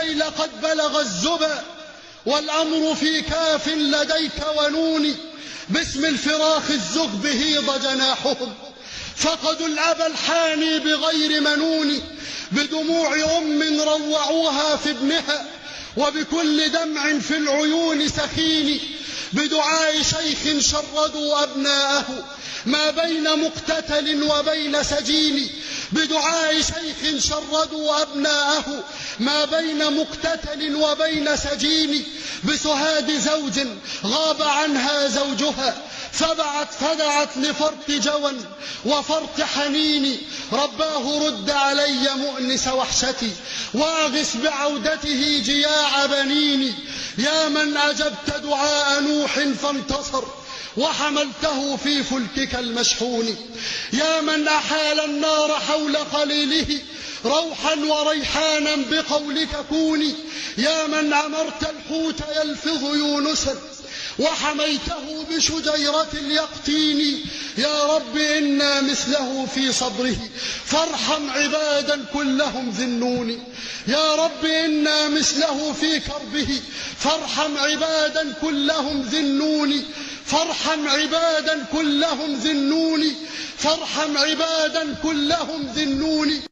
أي لقد بلغ الزبا والأمر في كاف لديك ونون. باسم الفراخ الزغب هيض جناحهم، فقدوا الأب الحاني بغير منون. بدموع أم روعوها في ابنها، وبكل دمع في العيون سخين. بدعاء شيخ شردوا أبناءه ما بين مقتتل وبين سجين. بدعاء شيخ شردوا أبناءه ما بين مقتتل وبين سجين. بسهاد زوج غاب عنها زوجها، فدعت لفرط جوى وفرط حنين. رباه رد علي مؤنس وحشتي، واغث بعودته جياع بنيني. يا من أجبت دعاء نوح فانتصر، وحملته في فلكك المشحون. يا من أحال النار حول خليله روحا وريحانا بقولك كوني. يا من أمرت الحوت يلفظ يونسا، وحميته بشجيرة اليقطين. يا رب إنا مثله في صبره، فارحم عبادا كلهم ذنون. يا رب إنا مثله في كربه، فارحم عبادا كلهم ذنون. فارحم عبادا كلهم ذنون. فارحم عبادا كلهم ذنون.